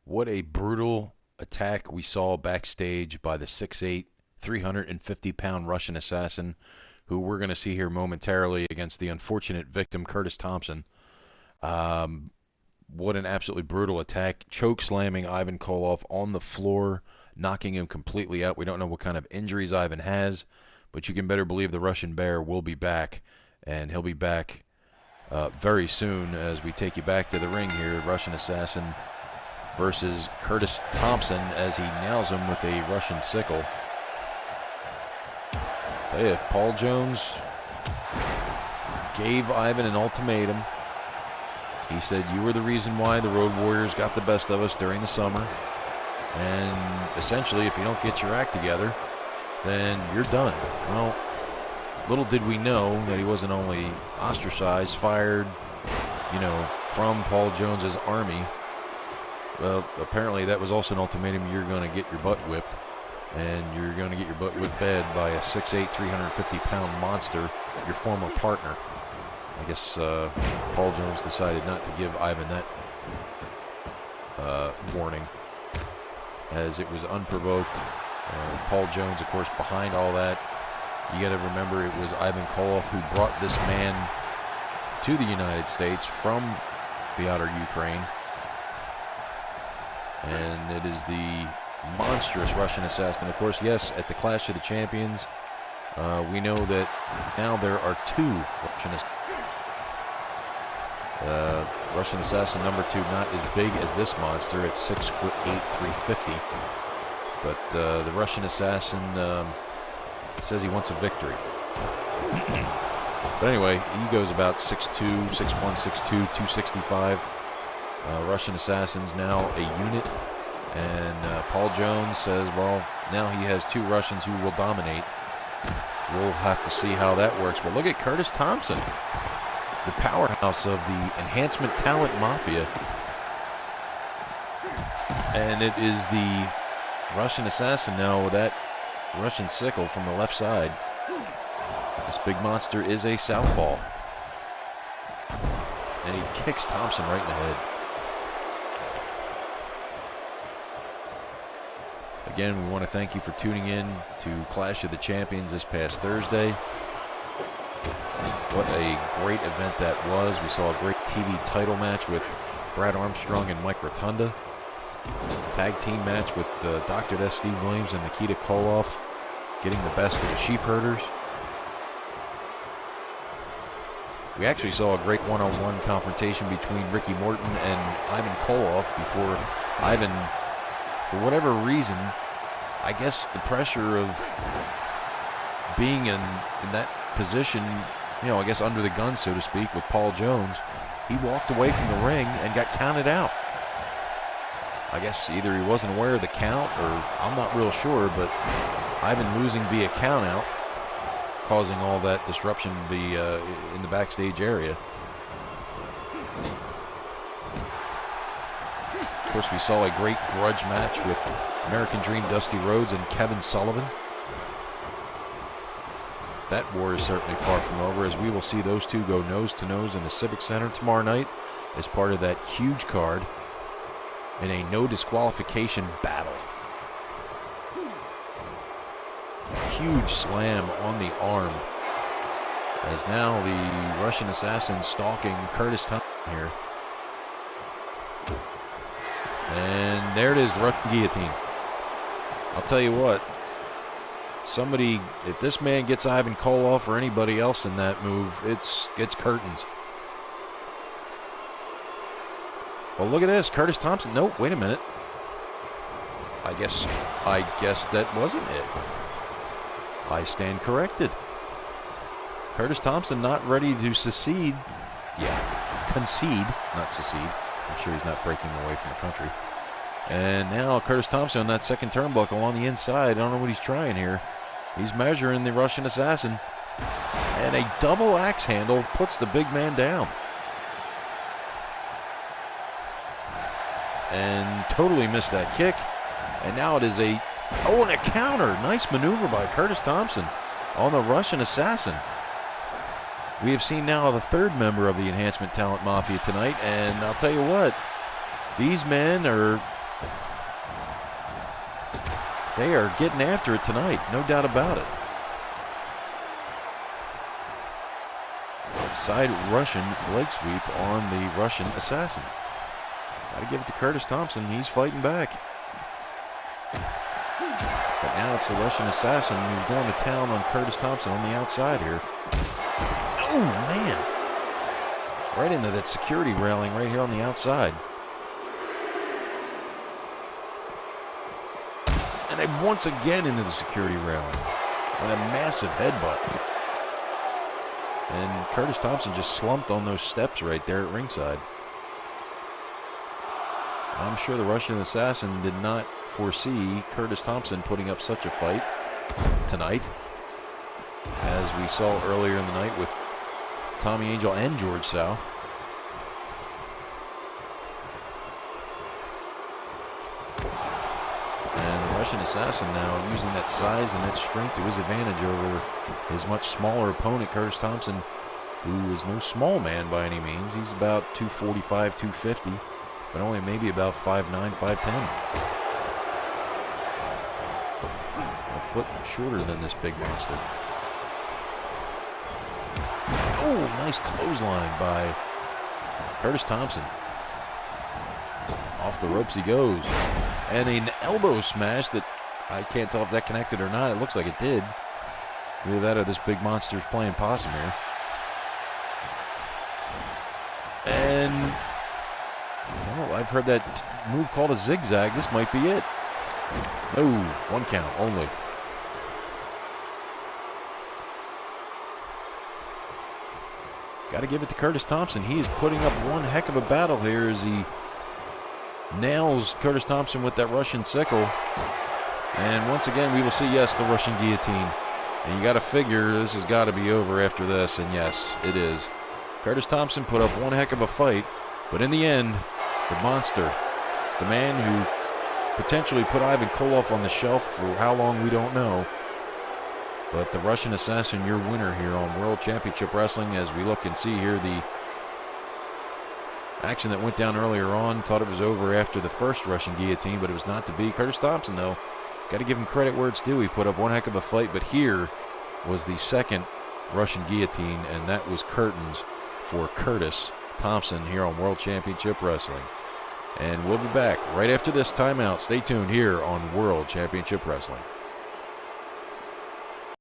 What a brutal attack we saw backstage by the 6'8", 350-pound Russian assassin, who we're going to see here momentarily against the unfortunate victim, Curtis Thompson. Um, what an absolutely brutal attack. Choke slamming Ivan Koloff on the floor, knocking him completely out. We don't know what kind of injuries Ivan has, but you can better believe the Russian Bear will be back, and he'll be back very soon as we take you back to the ring here. Russian Assassin versus Curtis Thompson as he nails him with a Russian sickle. Tell you, Paul Jones gave Ivan an ultimatum. He said, you were the reason why the Road Warriors got the best of us during the summer. And essentially, if you don't get your act together, then you're done. Well, little did we know that he wasn't only ostracized, fired, from Paul Jones's army. Well, apparently that was also an ultimatum. You're going to get your butt whipped, and you're going to get your butt whipped bad by a 6'8", 350-pound monster, your former partner. I guess Paul Jones decided not to give Ivan that warning, as it was unprovoked. Paul Jones, of course, behind all that. You got to remember it was Ivan Koloff who brought this man to the United States from the outer Ukraine. And it is the monstrous Russian assassin. Of course, yes, at the Clash of the Champions, we know that now there are two Russian assassins. Russian assassin number 2, not as big as this monster at 6'8", 350. But the Russian assassin says he wants a victory. But anyway, he goes about 6'2", 6'1", 6'2", 265. Russian Assassin's now a unit, and Paul Jones says, well, now he has 2 Russians who will dominate. We'll have to see how that works. But look at Curtis Thompson, the powerhouse of the Enhancement Talent Mafia. And it is the Russian Assassin now with that Russian sickle from the left side. This big monster is a southpaw. And he kicks Thompson right in the head. Again, we want to thank you for tuning in to Clash of the Champions this past Thursday. What a great event that was. We saw a great TV title match with Brad Armstrong and Mike Rotunda. Tag team match with Dr. Death Steve Williams and Nikita Koloff getting the best of the Sheep Herders. We actually saw a great one-on-one confrontation between Ricky Morton and Ivan Koloff before Ivan, for whatever reason, I guess the pressure of being in that position, I guess under the gun, so to speak, with Paul Jones, he walked away from the ring and got counted out. I guess either he wasn't aware of the count, or I'm not real sure, but Ivan losing via count out, causing all that disruption in the backstage area. Of course, we saw a great grudge match with American Dream Dusty Rhodes and Kevin Sullivan. That war is certainly far from over, as we will see those two go nose-to-nose in the Civic Center tomorrow night as part of that huge card in a no disqualification battle. Huge slam on the arm, as now the Russian assassin stalking Curtis Thompson here. And there it is, the Russian guillotine. I'll tell you what, if this man gets Ivan Koloff or anybody else in that move, it's curtains. Well, look at this, Curtis Thompson. Nope, wait a minute. I guess that wasn't it. I stand corrected. Curtis Thompson not ready to secede. Yeah, concede, not secede. I'm sure he's not breaking away from the country. And now Curtis Thompson on that second turnbuckle on the inside. I don't know what he's trying here. He's measuring the Russian assassin. And a double axe handle puts the big man down. And totally missed that kick. And now it is and a counter. Nice maneuver by Curtis Thompson on the Russian assassin. We have seen now the third member of the Enhancement Talent Mafia tonight, and I'll tell you what, these men are They are getting after it tonight, no doubt about it. Side Russian leg sweep on the Russian assassin. Got to give it to Curtis Thompson. He's fighting back. But now it's the Russian assassin who's going to town on Curtis Thompson on the outside here. Oh, man. Right into that security railing right here on the outside. And then once again into the security railing. And a massive headbutt. And Curtis Thompson just slumped on those steps right there at ringside. I'm sure the Russian assassin did not foresee Curtis Thompson putting up such a fight tonight, as we saw earlier in the night with Tommy Angel and George South. And the Russian assassin now using that size and that strength to his advantage over his much smaller opponent, Curtis Thompson, who is no small man by any means. He's about 245, 250, but only maybe about 5'9", 5'10". A foot shorter than this big monster. Oh, nice clothesline by Curtis Thompson. Off the ropes he goes. And an elbow smash that I can't tell if that connected or not. It looks like it did. Either that or this big monster's playing possum here. And well, I've heard that move called a zigzag. This might be it. No, one count only. Got to give it to Curtis Thompson. He is putting up one heck of a battle here as he nails Curtis Thompson with that Russian sickle. And once again, we will see, yes, the Russian guillotine. And you got to figure this has got to be over after this. And yes, it is. Curtis Thompson put up one heck of a fight. But in the end, the monster, the man who potentially put Ivan Koloff on the shelf for how long we don't know. But the Russian assassin, your winner here on World Championship Wrestling, as we look and see here the action that went down earlier on. Thought it was over after the first Russian guillotine, but it was not to be. Curtis Thompson, though, got to give him credit where it's due. He put up one heck of a fight, but here was the second Russian guillotine, and that was curtains for Curtis Thompson here on World Championship Wrestling. And we'll be back right after this timeout. Stay tuned here on World Championship Wrestling.